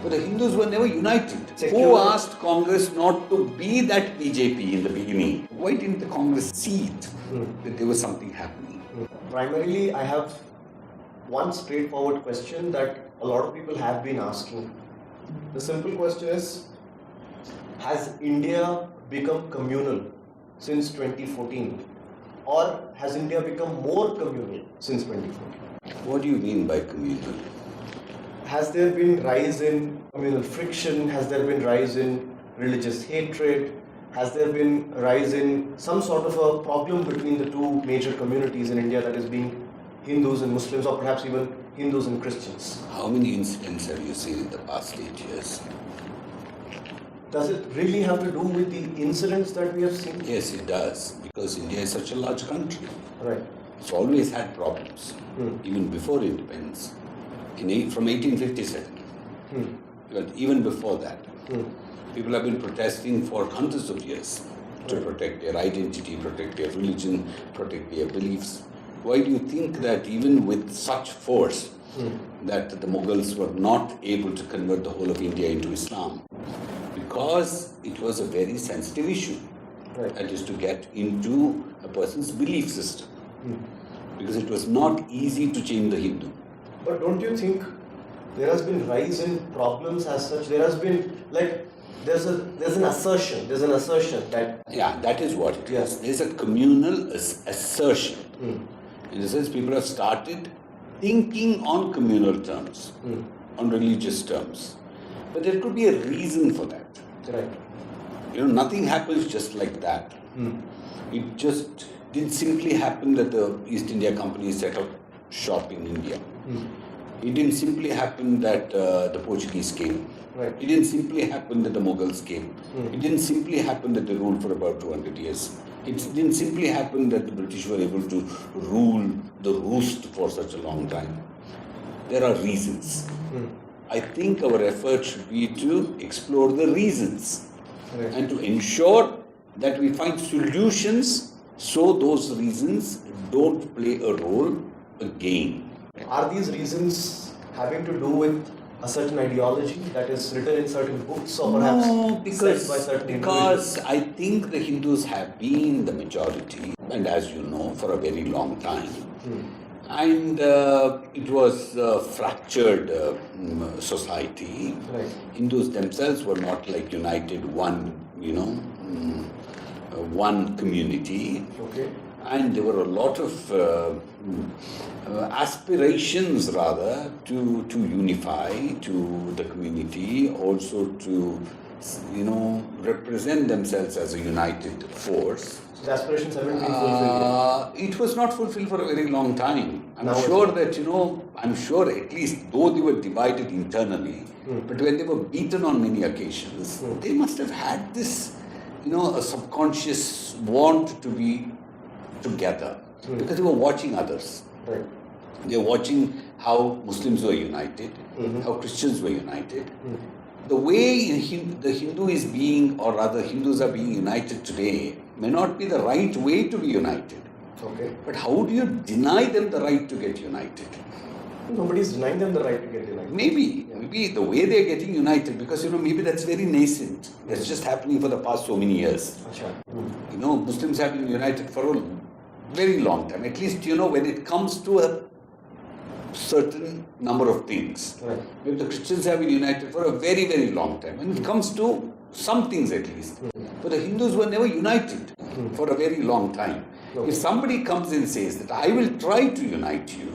But the Hindus were never united. Secular. Who asked Congress not to be that BJP in the beginning? Why didn't the Congress see it that there was something happening? Primarily, I have one straightforward question that a lot of people have been asking. The simple question is, has India become communal since 2014? Or has India become more communal since 2014? What do you mean by communal? Has there been rise in communal friction? Has there been rise in religious hatred? Has there been rise in some sort of a problem between the two major communities in India, that is being Hindus and Muslims, or perhaps even Hindus and Christians? How many incidents have you seen in the past 8 years? Does it really have to do with the incidents that we have seen? Yes, it does, because India is such a large country. Right. It's always had problems, even before independence. From 1857, but even before that, people have been protesting for hundreds of years to protect their identity, protect their religion, protect their beliefs. Why do you think that even with such force that the Mughals were not able to convert the whole of India into Islam? Because it was a very sensitive issue. Right. That is to get into a person's belief system. Because it was not easy to change the Hindu. But don't you think there has been rise in problems as such? There has been, like, there's an assertion that... Yeah, that is what it Yes. is. There's a communal assertion. In the sense, people have started thinking on communal terms, on religious terms. But there could be a reason for that. Right. Nothing happens just like that. It just didn't simply happen that the East India Company set up shop in India. It didn't simply happen that the Portuguese came. Right. It didn't simply happen that the Mughals came. It didn't simply happen that they ruled for about 200 years. It didn't simply happen that the British were able to rule the roost for such a long time. There are reasons. I think our effort should be to explore the reasons and to ensure that we find solutions so those reasons don't play a role again. Are these reasons having to do with a certain ideology that is written in certain books, or perhaps said by certain because individuals? I think the Hindus have been the majority, and as you know, for a very long time. And it was a fractured society. Right. Hindus themselves were not like united one, one community. Okay. And there were a lot of aspirations, rather, to unify, to the community, also to, represent themselves as a united force. So the aspirations haven't been fulfilled yet. It was not fulfilled for a very long time. I'm Now sure that, I'm sure at least though they were divided internally, but when they were beaten on many occasions, they must have had this, a subconscious want to be together because they were watching others. Right. They were watching how Muslims were united, how Christians were united. The way the Hindu is being, or rather Hindus are being united today, may not be the right way to be united. Okay. But how do you deny them the right to get united? Nobody is denying them the right to get united. Maybe the way they are getting united, because maybe that's very nascent. That's just happening for the past so many years. Achha. Muslims have been united for a very long time. At least, when it comes to a certain number of things. Right. Maybe the Christians have been united for a very, very long time. When it comes to some things at least. But the Hindus were never united for a very long time. Okay. If somebody comes and says that I will try to unite you,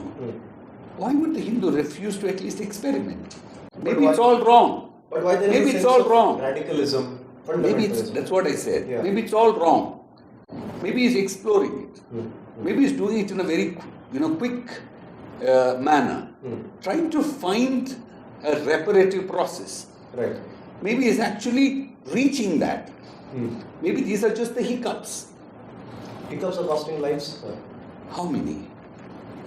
why would the Hindu refuse to at least experiment? Maybe it's all wrong. But why there is Maybe a it's sense all of wrong. radicalism, Maybe fundamentalism? that's what I said. Yeah. Maybe it's all wrong. Maybe he's exploring it. Maybe he's doing it in a very, quick manner, trying to find a reparative process. Right. Maybe he's actually reaching that. Maybe these are just the hiccups. Hiccups are costing lives. How many?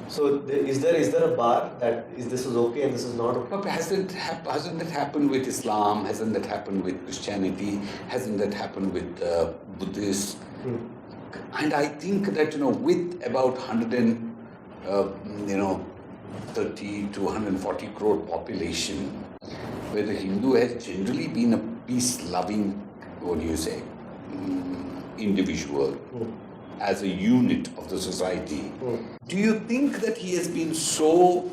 So is there a bar that this is okay and this is not okay? But hasn't that happened with Islam? Hasn't that happened with Christianity? Hasn't that happened with Buddhists? And I think that with about 130 to 140 crore population, where the Hindu has generally been a peace-loving, individual, as a unit of the society. Do you think that he has been so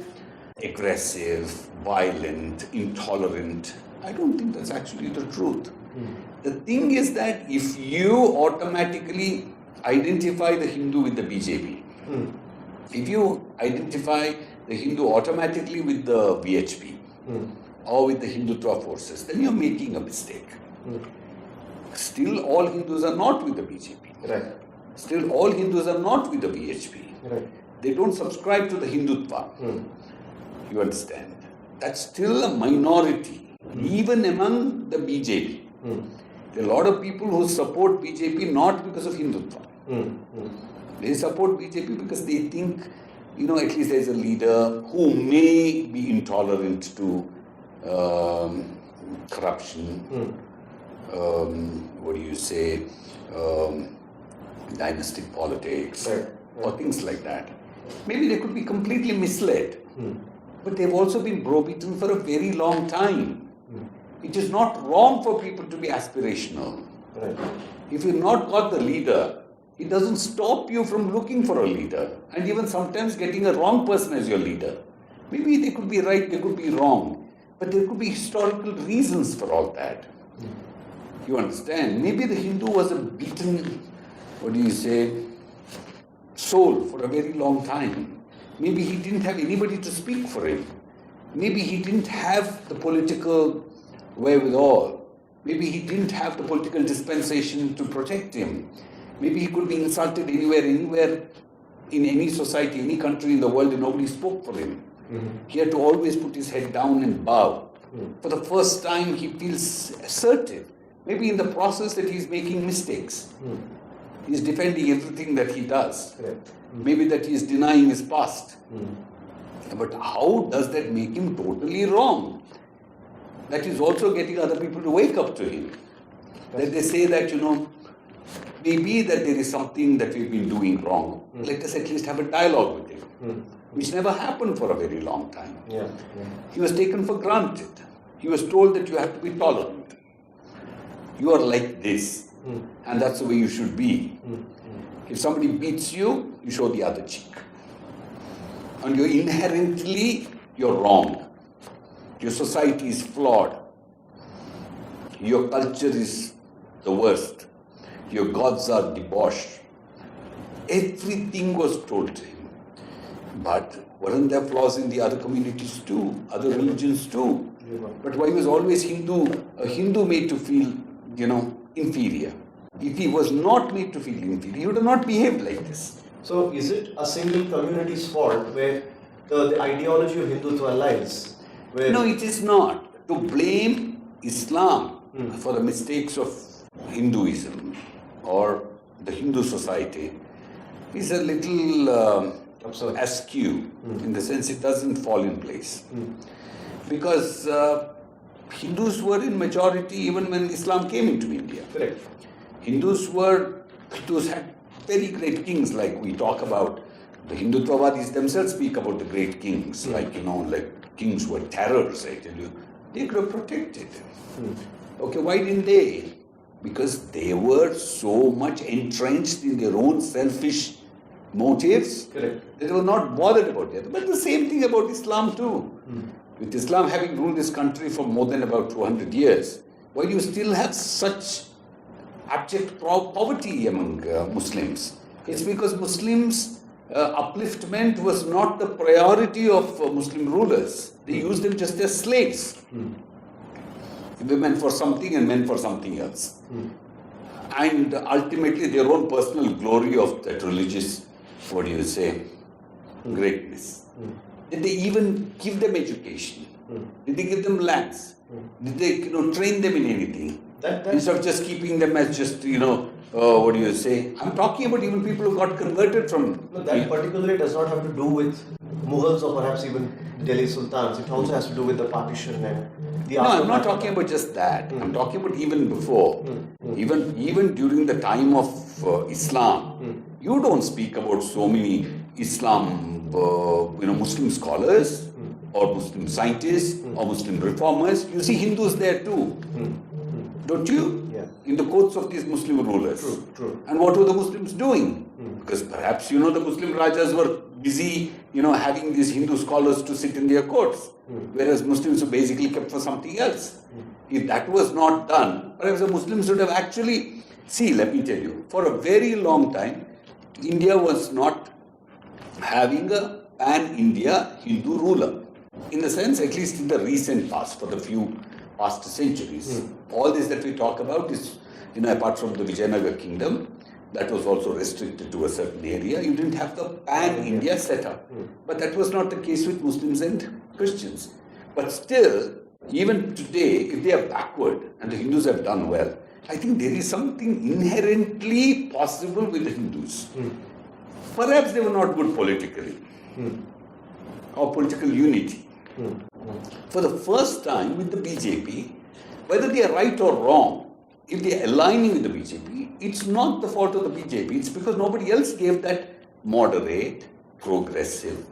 aggressive, violent, intolerant? I don't think that's actually the truth. The thing is that if you automatically identify the Hindu with the BJP, if you identify the Hindu automatically with the VHP or with the Hindutva forces, then you're making a mistake. Still, all Hindus are not with the BJP. Right. Still, all Hindus are not with the VHP. Right. They don't subscribe to the Hindutva. You understand? That's still a minority, even among the BJP. There are a lot of people who support BJP not because of Hindutva. They support BJP because they think, at least there's a leader who may be intolerant to corruption, dynastic politics, or things like that. Maybe they could be completely misled, but they've also been browbeaten for a very long time. It is not wrong for people to be aspirational. Right. If you've not got the leader, it doesn't stop you from looking for a leader, and even sometimes getting a wrong person as your leader. Maybe they could be right, they could be wrong, but there could be historical reasons for all that. You understand? Maybe the Hindu was a beaten, soul for a very long time. Maybe he didn't have anybody to speak for him. Maybe he didn't have the political wherewithal. Maybe he didn't have the political dispensation to protect him. Maybe he could be insulted anywhere, in any society, any country in the world, and nobody spoke for him. He had to always put his head down and bow. For the first time, he feels assertive. Maybe in the process that he's making mistakes. He's defending everything that he does. Correct. Maybe that he's denying his past. But how does that make him totally wrong? That is also getting other people to wake up to him. That they say that, maybe that there is something that we've been doing wrong. Let us at least have a dialogue with him. Which never happened for a very long time. He was taken for granted. He was told that you have to be tolerant. You are like this. And that's the way you should be. If somebody beats you, you show the other cheek. And you're wrong. Your society is flawed. Your culture is the worst. Your gods are debauched. Everything was told to him. But weren't there flaws in the other communities too, other religions too? But why was always a Hindu made to feel, inferior? If he was not made to feel inferior, he would have not behaved like this. So is it a single community's fault where the ideology of Hindutva lies? No, it is not. To blame Islam for the mistakes of Hinduism or the Hindu society is a little askew, in the sense it doesn't fall in place. Because Hindus were in majority even when Islam came into India. Correct. Hindus had very great kings, like we talk about. The Hindutvavadis themselves speak about the great kings, like kings were terrors, I tell you. They could have protected. Okay, why didn't they? Because they were so much entrenched in their own selfish motives. Correct. They were not bothered about it. But the same thing about Islam too. With Islam having ruled this country for more than about 200 years, why do you still have such abject poverty among Muslims? It's because Muslims' upliftment was not the priority of Muslim rulers. They used them just as slaves. Women for something and men for something else. And ultimately their own personal glory of that religious, greatness. Did they even give them education? Did they give them lands? Did they train them in anything? Instead of just keeping them as just, I'm talking about even people who got converted from... No, that particularly does not have to do with Mughals or perhaps even Delhi Sultans. It also has to do with the partition and the... No, I'm not talking about just that. I'm talking about even before. Even during the time of Islam. You don't speak about so many Muslim scholars. or Muslim scientists or Muslim reformers, you see Hindus there too. Don't you? Yeah. In the courts of these Muslim rulers. True. And what were the Muslims doing? Because perhaps, the Muslim Rajas were busy, having these Hindu scholars to sit in their courts, whereas Muslims were basically kept for something else. If that was not done, perhaps the Muslims would have actually, see, let me tell you, for a very long time, India was not having a pan-India Hindu ruler. In the sense, at least in the recent past, for the few past centuries. All this that we talk about is, apart from the Vijayanagar kingdom, that was also restricted to a certain area. You didn't have the pan-India setup. But that was not the case with Muslims and Christians. But still, even today, if they are backward and the Hindus have done well, I think there is something inherently possible with the Hindus. Perhaps they were not good politically or political unity. For the first time with the BJP, whether they are right or wrong, if they are aligning with the BJP, it's not the fault of the BJP. It's because nobody else gave that moderate, progressive,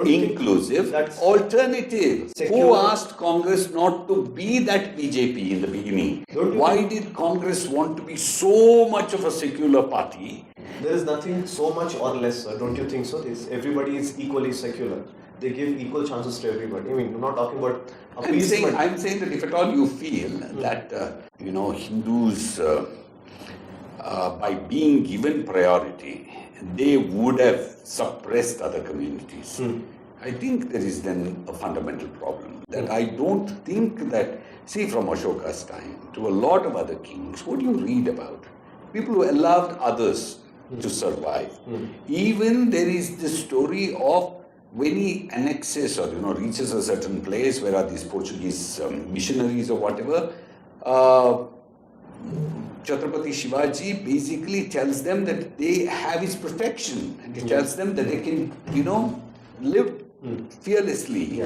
inclusive alternative. Who asked Congress not to be that BJP in the beginning? Why did Congress want to be so much of a secular party? There is nothing so much or less, sir. Don't you think so? Everybody is equally secular. They give equal chances to everybody. I mean, we're not talking about appeasement. I'm saying that if at all you feel that, Hindus, by being given priority, they would have suppressed other communities. I think there is then a fundamental problem. That I don't think that, see, from Ashoka's time to a lot of other kings, what do you read about? People who allowed others to survive. Even there is this story of when he annexes or reaches a certain place where are these Portuguese missionaries or whatever, Chhatrapati Shivaji basically tells them that they have his protection, and he tells them that they can live fearlessly.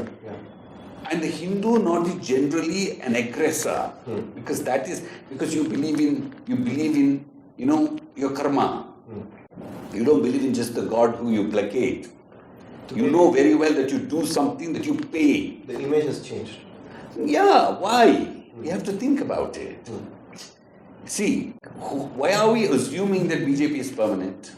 And the Hindu not is generally an aggressor, because you believe in your karma. You don't believe in just the God who you placate. You know very well that you do something that you pay. The image has changed. Yeah, why? We have to think about it. See, why are we assuming that BJP is permanent?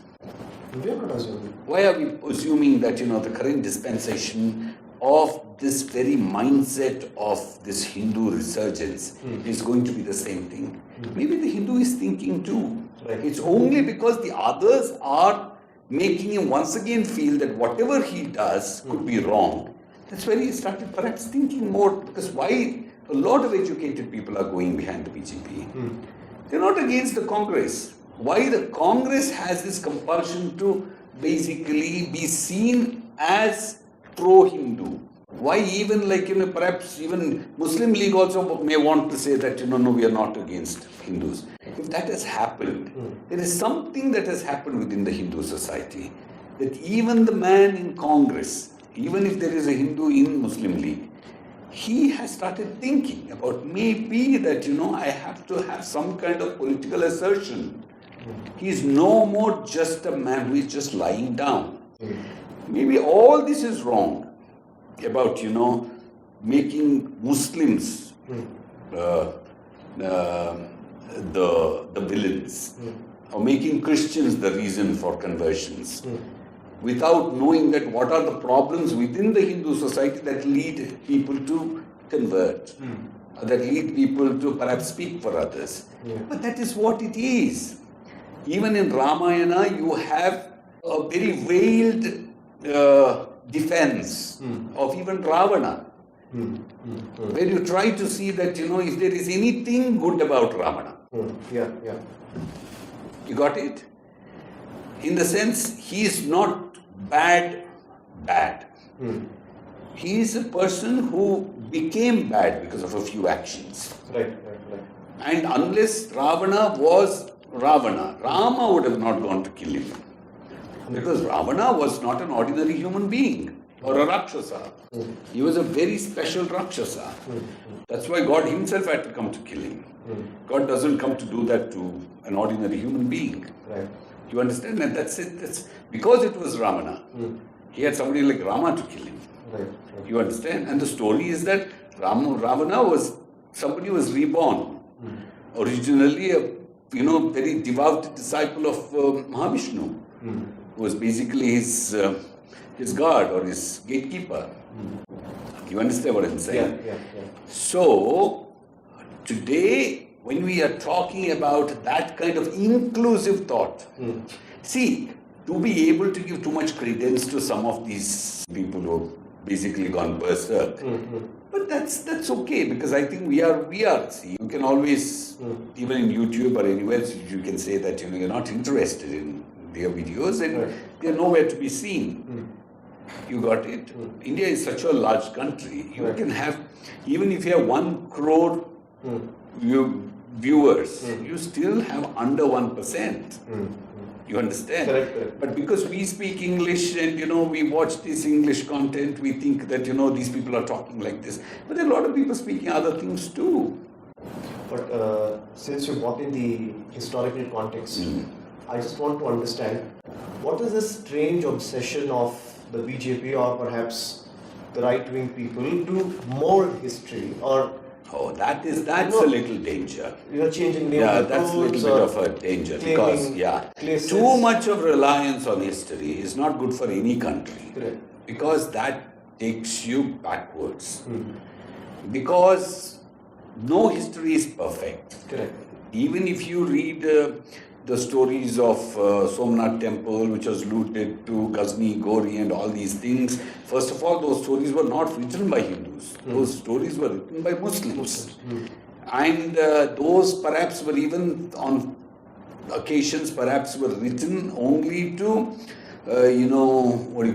We are not assuming. Why are we assuming that, the current dispensation of this very mindset of this Hindu resurgence is going to be the same thing? Maybe the Hindu is thinking too. Right. It's only because the others are making him once again feel that whatever he does could be wrong. That's where he started perhaps thinking more, because why a lot of educated people are going behind the BJP. They're not against the Congress. Why the Congress has this compulsion to basically be seen as pro-Hindu? Why even perhaps even Muslim League also may want to say that, no, we are not against Hindus. If that has happened, there is something that has happened within the Hindu society, that even the man in Congress, even if there is a Hindu in Muslim League, he has started thinking about maybe that, I have to have some kind of political assertion. He is no more just a man who is just lying down. Maybe all this is wrong about, making Muslims the villains, or making Christians the reason for conversions, without knowing that what are the problems within the Hindu society that lead people to convert, that lead people to perhaps speak for others. But that is what it is. Even in Ramayana, you have a very veiled defense of even Ravana, where you try to see that, if there is anything good about Ravana. You got it? In the sense, he is not bad. He is a person who became bad because of a few actions. Right. And unless Ravana was Ravana, Rama would have not gone to kill him. Because Ravana was not an ordinary human being or a Rakshasa. He was a very special Rakshasa. That's why God himself had to come to kill him. God doesn't come to do that to an ordinary human being. Right. You understand? And that's it. That's because it was Ravana. He had somebody like Rama to kill him. Right. You understand? And the story is that Ravana somebody was reborn. Originally a very devout disciple of Mahavishnu, who was basically his guard or his gatekeeper. You understand what I'm saying? Yeah. So, today, when we are talking about that kind of inclusive thought, see, to be able to give too much credence to some of these people who have basically gone berserk, but that's okay, because I think we are. See, you can always, even in YouTube or anywhere, you can say that you're not interested in their videos and they're nowhere to be seen. You got it? India is such a large country. You can have, even if you have 1 crore viewers, you still have under 1%. You understand? Correct. But because we speak English and we watch this English content, we think that these people are talking like this. But there are a lot of people speaking other things too. But since you brought in the historical context, I just want to understand, what is this strange obsession of the BJP or perhaps the right-wing people to mold history, or that's a little danger. Changing names. Yeah, that's a little bit of a danger, because places. Too much of reliance on history is not good for any country. Correct. Because that takes you backwards. Because no history is perfect. Correct. Even if you read the stories of Somnath temple, which was looted, to Ghazni, Gori and all these things, first of all, those stories were not written by Hindus. Those stories were written by Muslims. And those perhaps were even on occasions perhaps were written only to,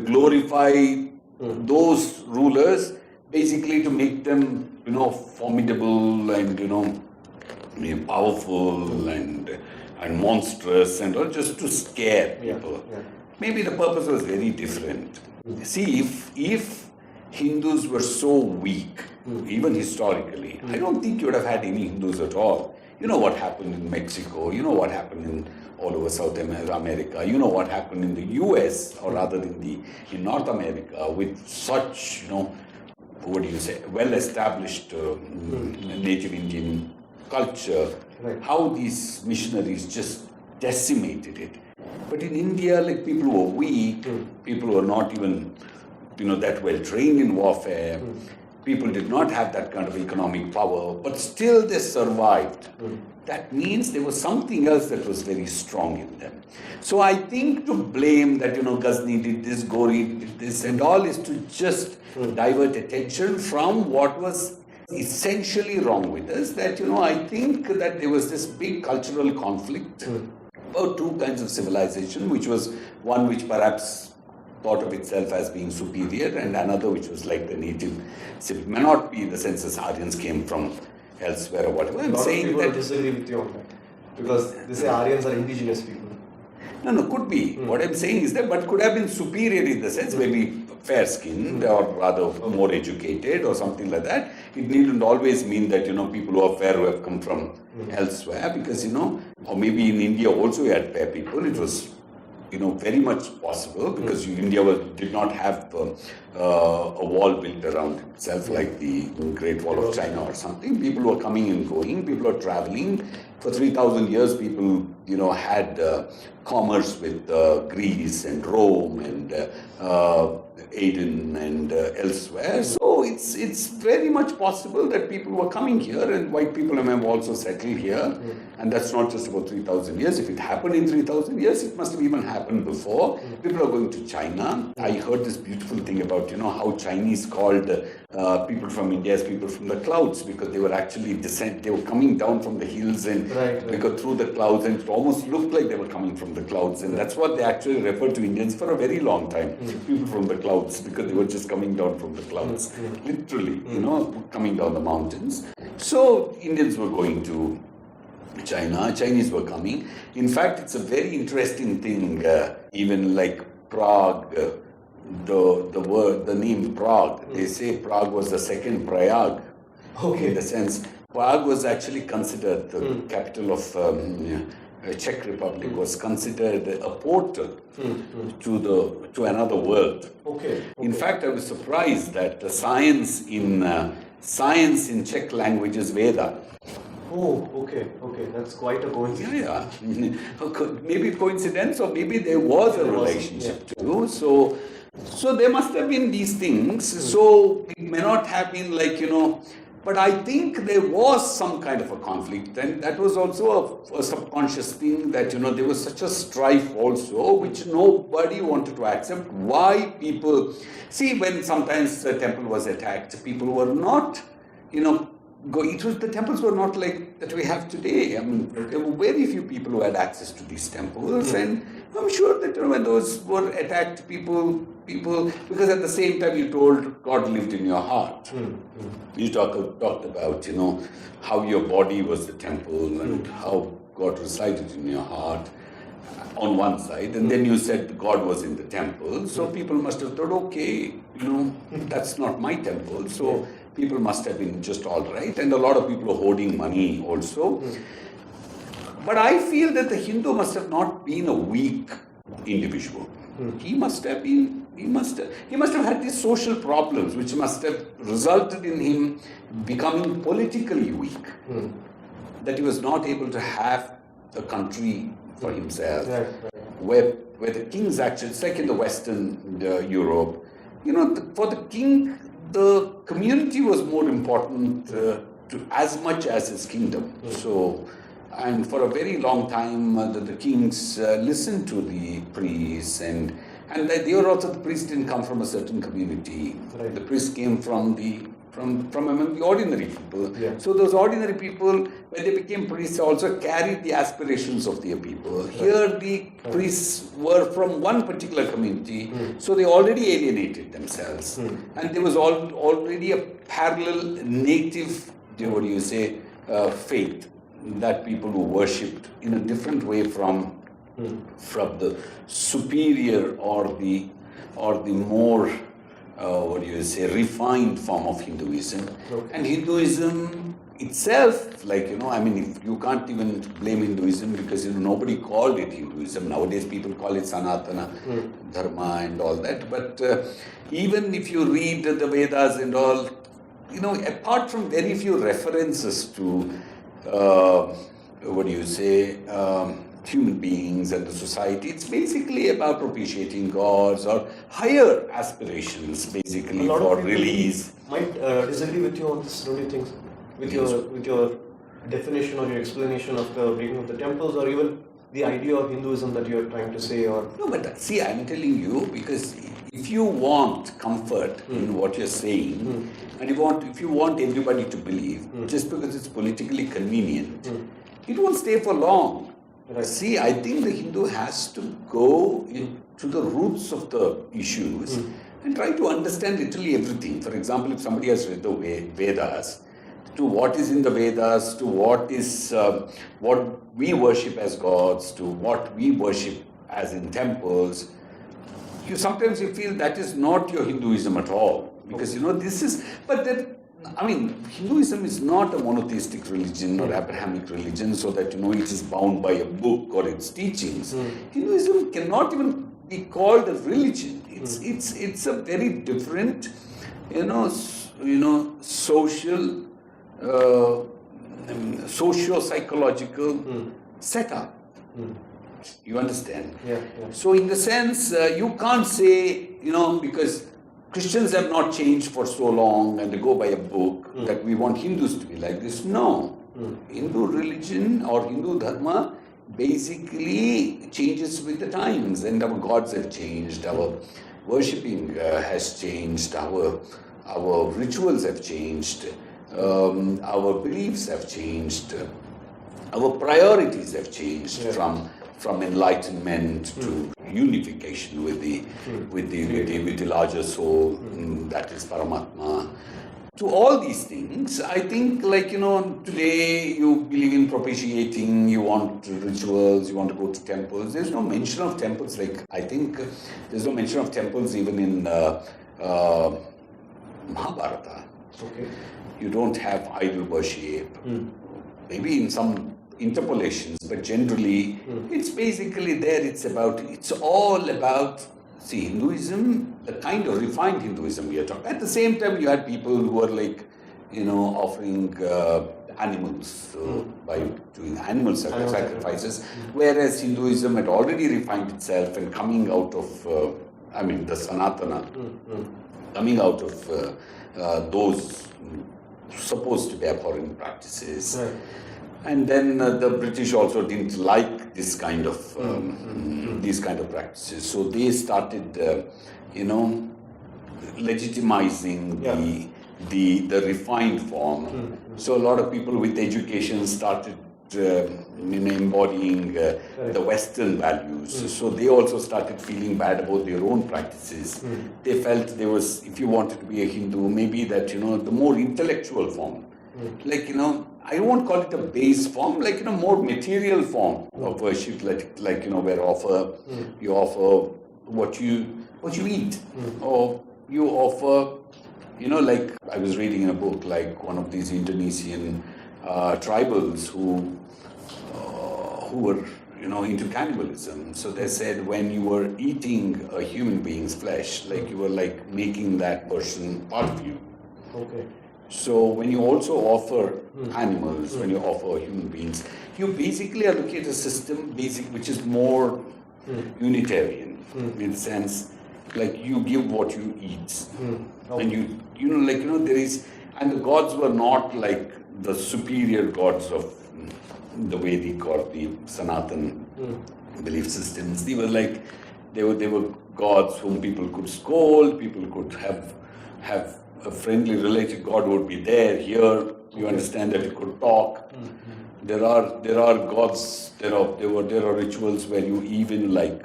glorify those rulers, basically to make them, formidable and, powerful and monstrous and all, just to scare people. Maybe the purpose was very different. See, if Hindus were so weak, even historically, I don't think you would have had any Hindus at all. You know what happened in Mexico, you know what happened in all over South America, you know what happened in the US, or rather in North America, with such, well-established native Indian culture. Right. How these missionaries just decimated it. But in India, like, people who are weak, people who are not even, that well trained in warfare, people did not have that kind of economic power, but still they survived. That means there was something else that was very strong in them. So I think to blame that, Ghazni did this, Gori did this and all, is to just divert attention from what was essentially wrong with us, that I think that there was this big cultural conflict about two kinds of civilization, which was one which perhaps thought of itself as being superior, and another which was like the native. It may not be in the sense as Aryans came from elsewhere or whatever. I'm saying that disagree with you on that, because they say Aryans are indigenous people. No, could be. What I'm saying is that, but could have been superior in the sense, maybe fair-skinned or rather more educated or something like that. It needn't always mean that, people who are fair who have come from elsewhere, because, or maybe in India also you had fair people. It was, very much possible, because India did not have a wall built around itself like the Great Wall of China or something. People were coming and going, people are traveling. For 3,000 years, people, had commerce with Greece and Rome and Aden and elsewhere. So it's very much possible that people were coming here, and white people have also settled here. And that's not just about 3,000 years. If it happened in 3,000 years, it must have even happened before. People are going to China. I heard this beautiful thing about, how Chinese called people from India as people from the clouds, because they were actually they were coming down from the hills and they go through the clouds, and it almost looked like they were coming from the clouds. And that's what they actually referred to Indians for a very long time. People from the clouds, because they were just coming down from the clouds. Literally, coming down the mountains. So Indians were going to China, Chinese were coming. In fact, it's a very interesting thing, even like Prague, the name Prague, they say Prague was the second Prayag. In the sense, Prague was actually considered the capital of Czech Republic was considered a portal to another world. Okay. In fact, I was surprised that the science in Czech language is Veda. Oh, okay. That's quite a coincidence. Yeah. Maybe coincidence, or maybe there was a relationship too. So there must have been these things. So it may not have been like, but I think there was some kind of a conflict, and that was also a subconscious thing that, there was such a strife also, which nobody wanted to accept. Why people, see, when sometimes the temple was attacked, people were not, the temples were not like that we have today. I mean, there were very few people who had access to these temples, and I'm sure that when those were attacked, people, because at the same time you told God lived in your heart. You talked about, how your body was the temple and how God resided in your heart on one side, and then you said God was in the temple. So people must have thought, okay, that's not my temple. So people must have been just all right, and a lot of people are hoarding money also. But I feel that the Hindu must have not been a weak individual. He must have had these social problems, which must have resulted in him becoming politically weak. That he was not able to have a country for himself, where the kings actually, it's like in the Western Europe, for the king, the community was more important to as much as his kingdom. So, and for a very long time, the kings listened to the priests, and they were also, the priests didn't come from a certain community. Right. The priests came from among the ordinary people. So those ordinary people, when they became priests, also carried the aspirations of their people. Here the priests were from one particular community, so they already alienated themselves. And there was already a parallel native, faith that people who worshipped in a different way from the superior or the more refined form of Hinduism. And Hinduism itself, if you can't even blame Hinduism because nobody called it Hinduism. Nowadays people call it Sanatana Dharma and all that. But even if you read the Vedas and all, apart from very few references to human beings and the society, it's basically about propitiating gods or higher aspirations, basically, for release. Might disagree with you on this, don't you think? With your definition or your explanation of the breaking of the temples, or even the idea of Hinduism that you're trying to say, or no, but see, I'm telling you, because if you want comfort in what you're saying, and if you want everybody to believe, just because it's politically convenient, it won't stay for long. Right. See, I think the Hindu has to go to the roots of the issues and try to understand literally everything. For example, if somebody has read the Vedas, to what is in the Vedas, to what is what we worship as gods, to what we worship as in temples, sometimes you feel that is not your Hinduism at all. Because Hinduism is not a monotheistic religion or Abrahamic religion, so that it is bound by a book or its teachings. Hinduism cannot even be called a religion. It's a very different, social, socio-psychological setup. You understand? Yeah. So in the sense, you can't say, because Christians have not changed for so long and they go by a book that we want Hindus to be like this. No. Hindu religion or Hindu dharma basically changes with the times, and our gods have changed, our worshipping has changed, our rituals have changed, our beliefs have changed, our priorities have changed from enlightenment to unification with the larger soul, that is Paramatma. To all these things, I think, today you believe in propitiating, you want rituals, you want to go to temples. There's no mention of temples. I think there's no mention of temples even in Mahabharata. Okay. You don't have idol worship. Maybe in some interpolations, but generally it's basically there. It's all about, see, Hinduism, the kind of refined Hinduism we are talking. At the same time, you had people who were like, offering animals by doing animal sacrifices, whereas Hinduism had already refined itself and coming out of, the Sanatana, coming out of those supposed to be abhorrent practices. Right. And then the British also didn't like this kind of these kind of practices, so they started, legitimizing the refined form. So a lot of people with education started embodying the Western values. So they also started feeling bad about their own practices. They felt there was, if you wanted to be a Hindu, maybe that, the more intellectual form, like, I won't call it a base form, like, more material form of worship, like where you offer what you eat, or you offer, like I was reading in a book, like one of these Indonesian tribals who were, into cannibalism. So they said when you were eating a human being's flesh, like you were like making that person part of you. Okay. So when you also offer animals, when you offer human beings, you basically are looking at a system which is more Unitarian in the sense, like you give what you eat, and there is, and the gods were not like the superior gods of the Vedic or the Sanatan belief systems. They were like, they were gods whom people could scold, people could have a friendly related god would be there. Here you understand that it could talk. There are gods. There are rituals where you even like.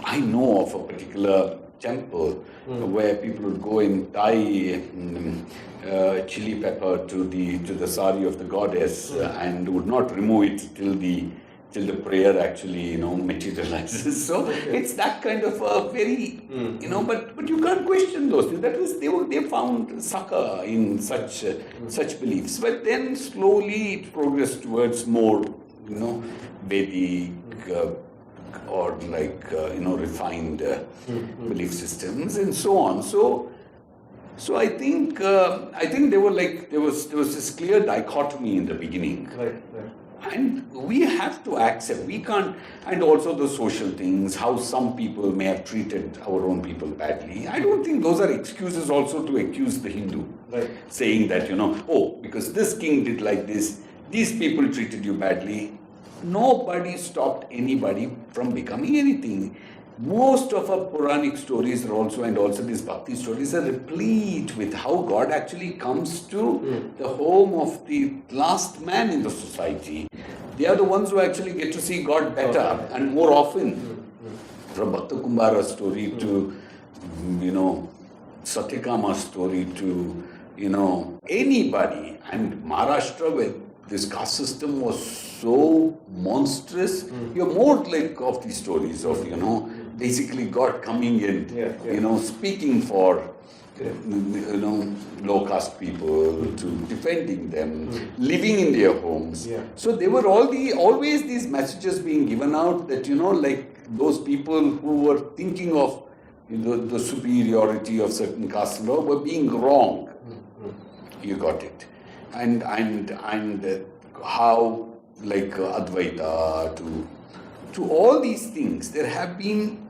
I know of a particular temple where people would go and tie chili pepper to the sari of the goddess and would not remove it till the prayer actually materializes. So it's that kind of a very but you can't question those things. That is, they found succor in such beliefs. But then slowly it progressed towards more Vedic or like refined belief systems and so on. So I think they were like there was this clear dichotomy in the beginning. Right. And we have to accept, we can't, and also the social things, how some people may have treated our own people badly. I don't think those are excuses also to accuse the Hindu, Right. saying that, because this king did like this, these people treated you badly. Nobody stopped anybody from becoming anything. Most of our Puranic stories are also, and also these Bhakti stories are replete with how God actually comes to the home of the last man in the society. They are the ones who actually get to see God better and more often. From Bhakta Kumbhara's story to, Satyakama's story to, anybody. And Maharashtra, where this caste system was so monstrous, you're more like of these stories of, basically God coming in, speaking for, low caste people, to defending them, living in their homes. Yeah. So there were always these messages being given out that, like those people who were thinking of the superiority of certain castes were being wrong. You got it. And how, like Advaita, to all these things, there have been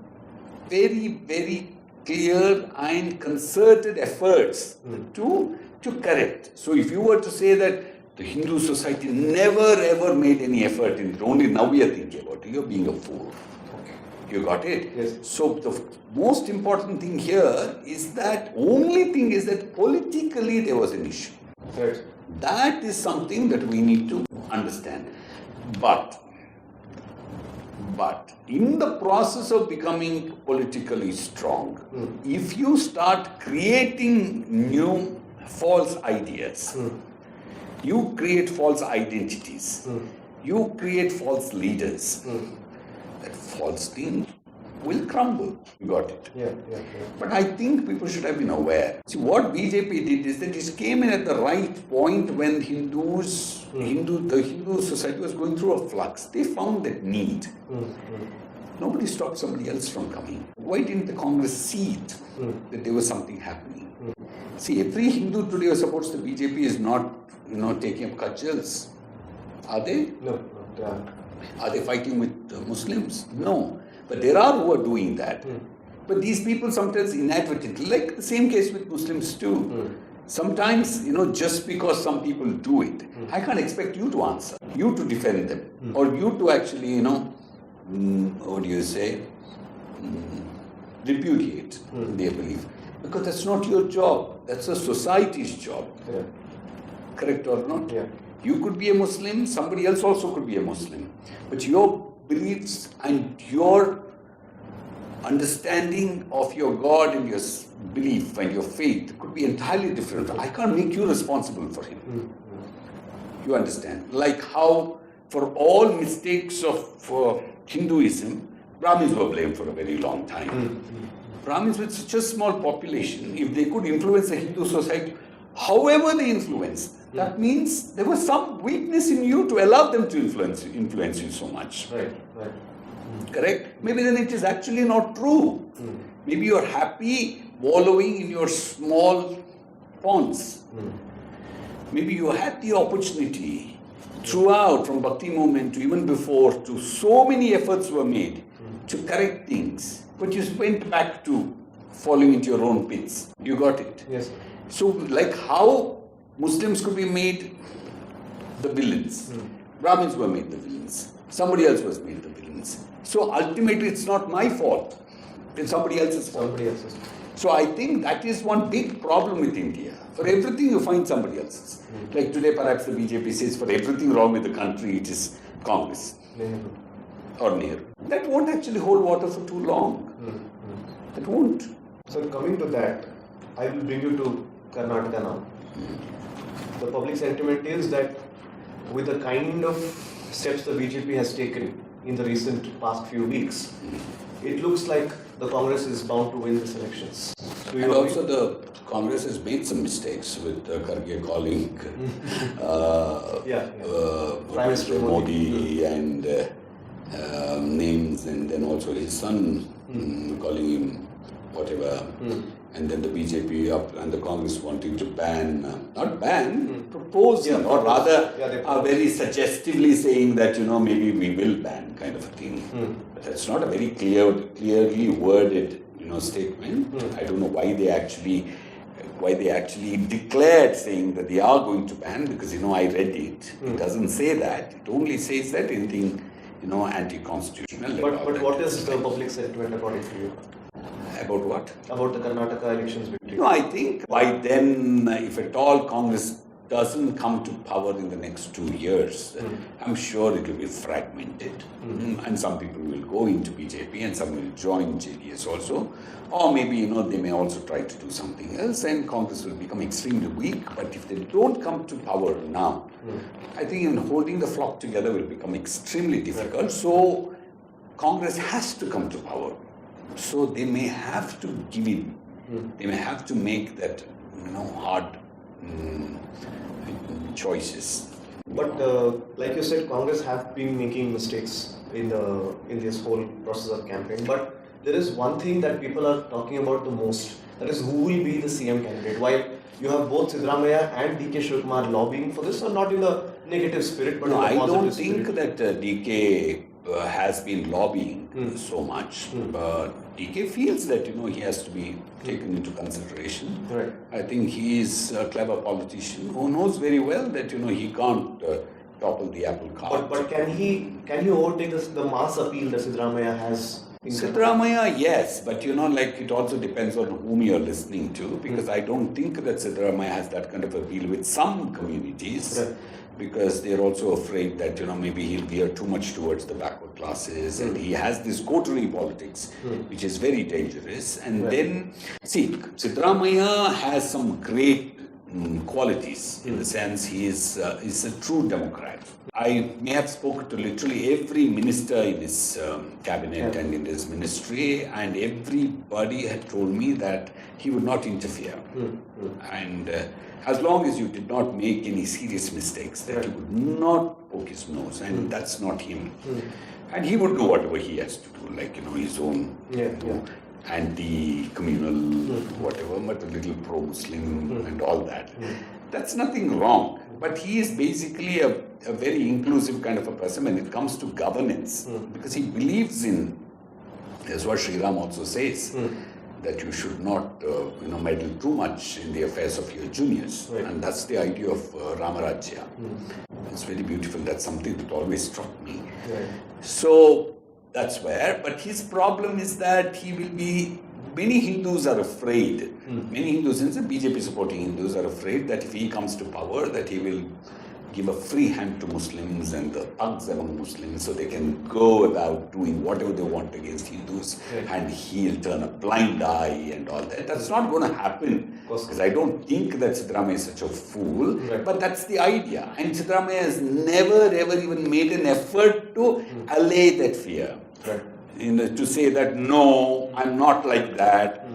very, very clear and concerted efforts to correct. So if you were to say that the Hindu society never ever made any effort in it, only now we are thinking about it, you're being a fool. You got it? Yes. So the most important thing here is that politically there was an issue. Right. That is something that we need to understand. But in the process of becoming politically strong, if you start creating new false ideas, you create false identities, you create false leaders, that false thing will crumble. You got it? Yeah. But I think people should have been aware. See, what BJP did is that it came in at the right point when Hindus the Hindu society was going through a flux. They found that need. Nobody stopped somebody else from coming. Why didn't the Congress see it, that there was something happening? See, every Hindu today who supports the BJP is not, taking up cudgels. Are they? No, they aren't. Are they fighting with Muslims? No. But there are who are doing that. But these people sometimes inadvertently, like the same case with Muslims too. Sometimes, just because some people do it, I can't expect you to answer, you to defend them, or you to actually, what do you say, repudiate their belief. Because that's not your job, that's a society's job. Yeah. Correct or not? Yeah. You could be a Muslim, somebody else also could be a Muslim. But your beliefs and your understanding of your God and your belief and your faith could be entirely different. I can't make you responsible for him. You understand? Like how for all mistakes of Hinduism, Brahmins were blamed for a very long time. Brahmins with such a small population, if they could influence the Hindu society, however they influenced, that means there was some weakness in you to allow them to influence you so much. Right. Correct? Maybe then it is actually not true. Maybe you are happy wallowing in your small ponds. Maybe you had the opportunity throughout, from Bhakti movement to even before, to so many efforts were made to correct things, but you went back to falling into your own pits. You got it? Yes. So, like how Muslims could be made the villains, Brahmins were made the villains, somebody else was made the villains. So ultimately, it's not my fault. It's somebody else's fault. Somebody else's. So I think that is one big problem with India. For everything you find somebody else's. Like today perhaps the BJP says for everything wrong with the country it is Congress or Nehru. That won't actually hold water for too long. That won't. So coming to that, I will bring you to Karnataka now. The public sentiment is that with the kind of steps the BJP has taken in the recent past few weeks, it looks like the Congress is bound to win these elections. And also the Congress has made some mistakes with Kharge calling Prime Minister Modi and names, and then also his son calling him whatever. And then the BJP and the Congress wanting to proposing, or rather very suggestively saying that, maybe we will ban, kind of a thing. But that's not a very clearly worded, statement. I don't know why they actually declared saying that they are going to ban, because, I read it. It doesn't say that. It only says that anything, anti-constitutional. But what is the public sentiment according to you? About what? About the Karnataka elections victory. I think by then, if at all Congress doesn't come to power in the next 2 years, I'm sure it will be fragmented. And some people will go into BJP and some will join JDS also. Or maybe, they may also try to do something else and Congress will become extremely weak. But if they don't come to power now, I think even holding the flock together will become extremely difficult. So Congress has to come to power. So they may have to give in. They may have to make that, hard choices. But like you said, Congress have been making mistakes in this whole process of campaign. But there is one thing that people are talking about the most. That is, who will be the CM candidate? While you have both Siddaramaiah and DK Shivakumar lobbying for this, or not in the negative spirit, but in the positive I don't spirit. think that DK has been lobbying so much. But DK feels that, he has to be taken into consideration. Right. I think he is a clever politician who knows very well that, he can't topple the apple cart. But can he overtake the mass appeal that Siddaramaiah has? Siddaramaiah, yes, but it also depends on whom you're listening to, because I don't think that Siddaramaiah has that kind of appeal with some communities. Right. Because they're also afraid that, maybe he'll veer too much towards the backward classes, and he has this coterie politics, which is very dangerous. And then, see, Siddaramaiah has some great qualities. In the sense, he is a true Democrat. I may have spoken to literally every minister in his cabinet and in his ministry, and everybody had told me that he would not interfere. And as long as you did not make any serious mistakes, that he would not poke his nose, and that's not him. And he would do whatever he has to do, like, his own anti-communal, whatever, but a little pro-Muslim and all that. That's nothing wrong. But he is basically a very inclusive kind of a person when it comes to governance, because he believes in, as what Sri Ram also says, that you should not meddle too much in the affairs of your juniors. And that's the idea of Ramarajya. It's very beautiful. That's something that always struck me. So that's where, but his problem is that he will be, many Hindus are afraid, many Hindus, in the BJP supporting Hindus are afraid that if he comes to power, that he will give a free hand to Muslims and the thugs among Muslims, so they can go about doing whatever they want against Hindus, and he'll turn a blind eye and all that. That's not going to happen, because I don't think that Siddaramaiah is such a fool, but that's the idea. And Siddaramaiah has never ever even made an effort to allay that fear. To say that, no, I'm not like that.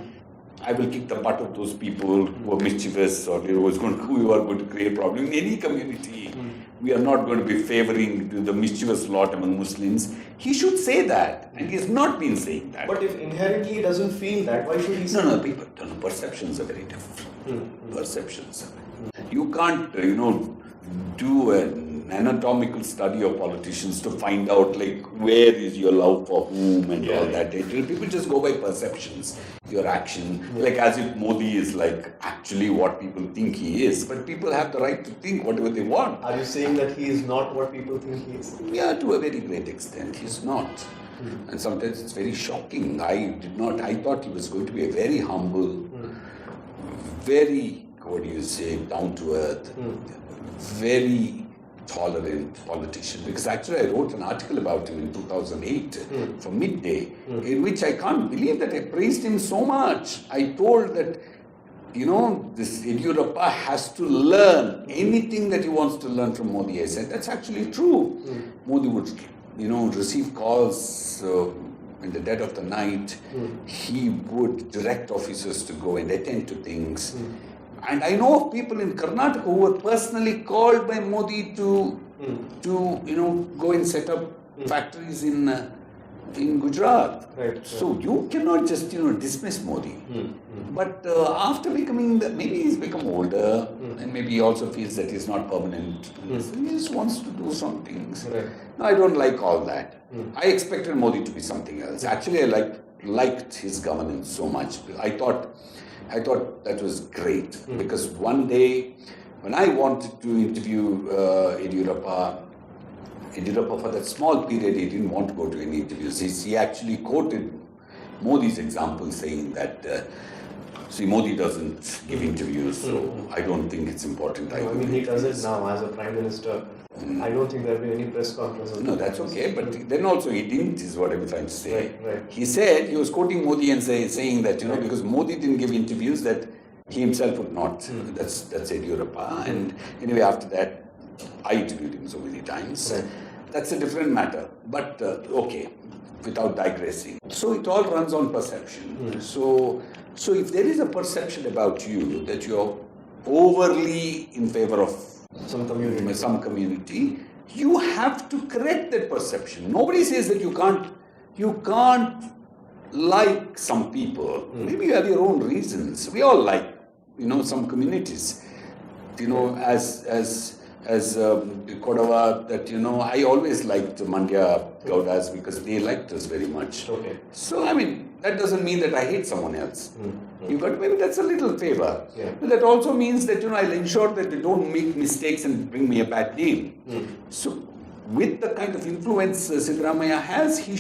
I will kick the butt of those people who are mischievous or who are going to create problems in any community. We are not going to be favoring the mischievous lot among Muslims. He should say that, and he has not been saying that. But if inherently he doesn't feel that, why should he say that? People, perceptions are very different. Perceptions. You can't, do an anatomical study of politicians to find out, like, where is your love for whom and all that. People just go by perceptions, your action, like as if Modi is like actually what people think he is. But people have the right to think whatever they want. Are you saying that he is not what people think he is? Yeah, to a very great extent, he's not. And sometimes it's very shocking. I thought he was going to be a very humble, very, down to earth, very tolerant politician, because actually I wrote an article about him in 2008 for Midday, in which I can't believe that I praised him so much. I told that, this Yediyurappa has to learn anything that he wants to learn from Modi. I said, that's actually true. Modi would, receive calls in the dead of the night. He would direct officers to go and attend to things. And I know of people in Karnataka who were personally called by Modi to go and set up factories in Gujarat. So you cannot just dismiss Modi. But after becoming maybe he's become older, and maybe he also feels that he's not permanent. So he just wants to do some things. No, I don't like all that. I expected Modi to be something else. Actually, I liked his governance so much. I thought that was great, because one day when I wanted to interview Yediyurappa for that small period, he didn't want to go to any interviews. He actually quoted Modi's example, saying that, see, Modi doesn't give interviews, so I don't think it's important. He does it now as a Prime Minister. I don't think there will be any press conferences. No, that's okay, but then also he didn't, is what I'm trying to say. Right. He said, he was quoting Modi and saying that, because Modi didn't give interviews, that he himself would not. That's Yediyurappa. And anyway, after that, I interviewed him so many times. That's a different matter. But, okay, without digressing. So it all runs on perception. So if there is a perception about you that you're overly in favor of some community, you have to correct that perception. Nobody says that you can't like some people. Maybe you have your own reasons. We all like, some communities. As Kodava, that, I always liked Mandya Gaudas because they liked us very much. So, that doesn't mean that I hate someone else. Maybe that's a little favor. But that also means that, I'll ensure that they don't make mistakes and bring me a bad name. So, with the kind of influence Siddaramaiah has, he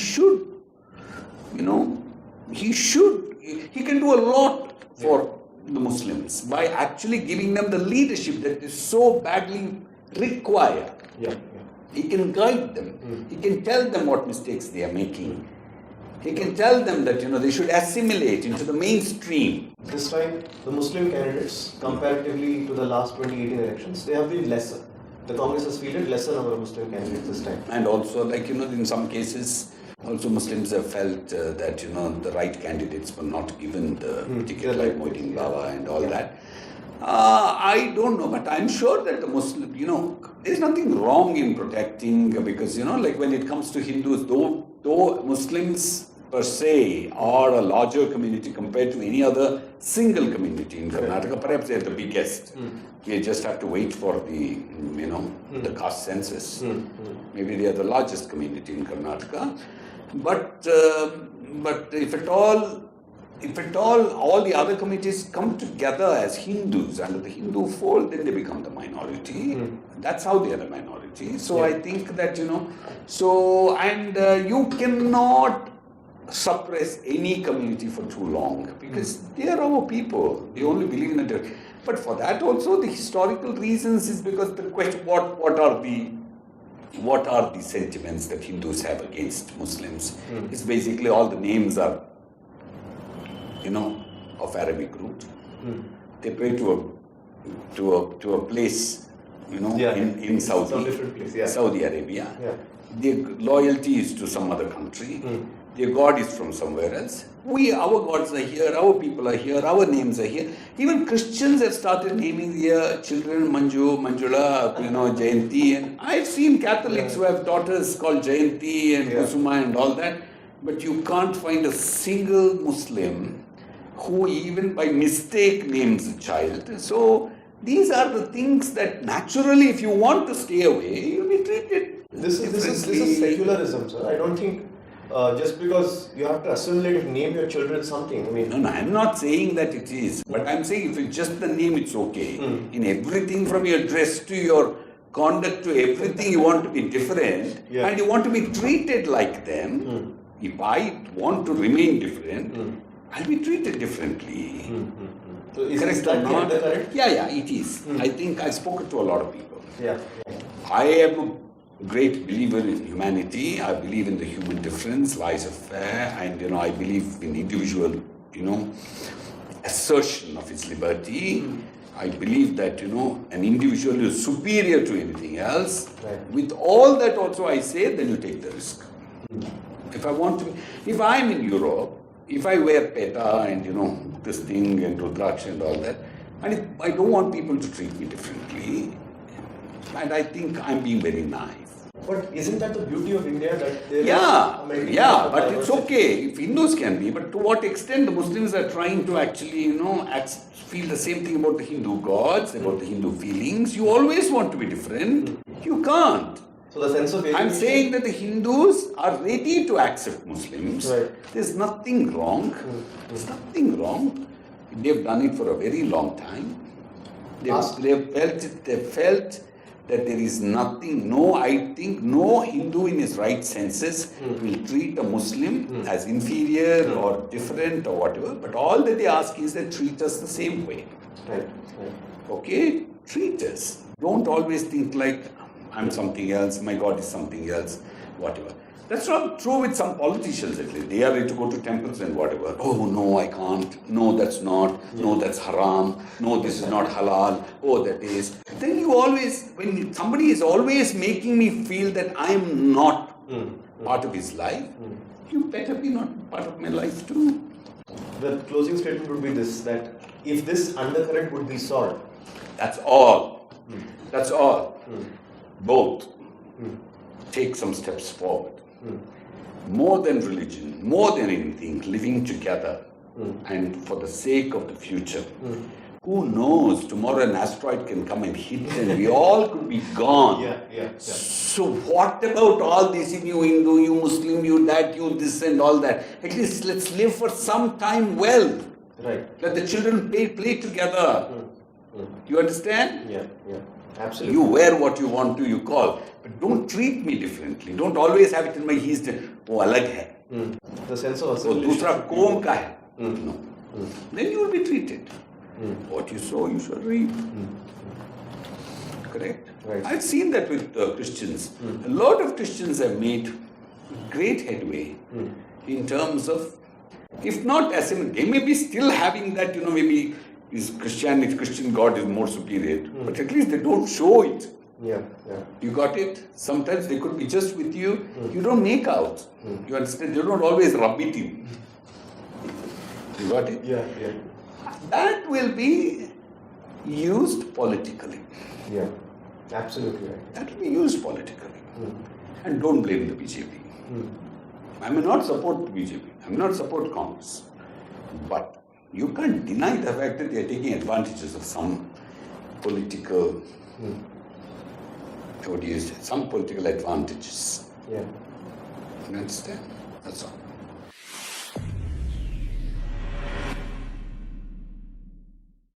can do a lot for the Muslims by actually giving them the leadership that they so badly require. He can guide them. He can tell them what mistakes they are making. He can tell them that, they should assimilate into the mainstream. This time, the Muslim candidates, comparatively to the last 2018 elections, they have been lesser. The Congress has fielded lesser number of Muslim candidates this time. And also, in some cases, also Muslims have felt that, the right candidates were not given the ticket, like Moeddin Baba and all that. I don't know, but I'm sure that the Muslim, there's nothing wrong in protecting, because, when it comes to Hindus, though Muslims per se are a larger community compared to any other single community in Karnataka, perhaps they're the biggest. We just have to wait for the, the caste census. Maybe they are the largest community in Karnataka. But if at all, all the other communities come together as Hindus under the Hindu fold, then they become the minority. That's how they are the minority. So I think that, you cannot suppress any community for too long, because they are our people. They only believe in it. But for that also, the historical reasons is because the question, what are the sentiments that Hindus have against Muslims? It's basically all the names are, of Arabic root. They pray to a place, in Saudi Arabia. Their loyalty is to some other country. Their God is from somewhere else. Our gods are here, our people are here, our names are here. Even Christians have started naming their children Manju, Manjula, Jayanti. And I've seen Catholics who have daughters called Jayanti and Kusuma and all that. But you can't find a single Muslim who even by mistake names a child. So these are the things that naturally, if you want to stay away, you'll be treated. This is secularism, sir. I don't think just because you have to assimilate and name your children something. No, I'm not saying that it is. But I'm saying if it's just the name, it's okay. In everything from your dress to your conduct to everything, you want to be different and you want to be treated like them. If I want to remain different, I'll be treated differently. So is that the correct? Yeah, it is. I think I've spoken to a lot of people. I am a great believer in humanity. I believe in the human difference, lies of fair, and I believe in individual, assertion of its liberty. I believe that, an individual is superior to anything else. With all that also I say, then you take the risk. If I'm in Europe, if I wear peta and, this thing and Rudraksh and all that, and if I don't want people to treat me differently, and I think I'm being very naive. But isn't that the beauty of India, that there but it's okay if Hindus can be, but to what extent the Muslims are trying to actually, feel the same thing about the Hindu gods, about the Hindu feelings. You always want to be different. You can't. So the sense of I'm saying that the Hindus are ready to accept Muslims. There's nothing wrong. There's nothing wrong. They've done it for a very long time. They've felt that there is nothing, I think no Hindu in his right senses will treat a Muslim as inferior or different or whatever, but all that they ask is that treat us the same way. Okay? Treat us. Don't always think like, I'm something else, my God is something else, whatever. That's not true with some politicians at least. They are ready to go to temples and whatever. Oh, no, I can't. No, that's not. No, that's haram. No, this is not halal. Oh, that is. Then you always, when somebody is always making me feel that I'm not part of his life, you better be not part of my life too. The closing statement would be this, that if this undercurrent would be solved. That's all. That's all. Both take some steps forward. More than religion, more than anything, living together and for the sake of the future. Who knows, tomorrow an asteroid can come and hit and we all could be gone. So what about all this, you Hindu, you Muslim, you that, you this and all that? At least let's live for some time well. Let the children play together. You understand? Absolutely. You wear what you want to, you call. But don't treat me differently. Don't always have it in my he's alag hai. The sense of assimilation. Dusra kaum ka hai. No. Then you will be treated. What you sow, you shall reap. Correct? I've seen that with Christians. A lot of Christians have made great headway in terms of, if not assimilate, they may be still having that, maybe Christian God is more superior, but at least they don't show it. Yeah. You got it? Sometimes they could be just with you, you don't make out. You understand? You don't always rub it in. You got it? Yeah. That will be used politically. Yeah, absolutely right. That will be used politically. And don't blame the BJP. I may not support the BJP. I may not support Congress. But you can't deny the fact that they are taking advantages of some political, some political advantages. Yeah. You understand? That's all.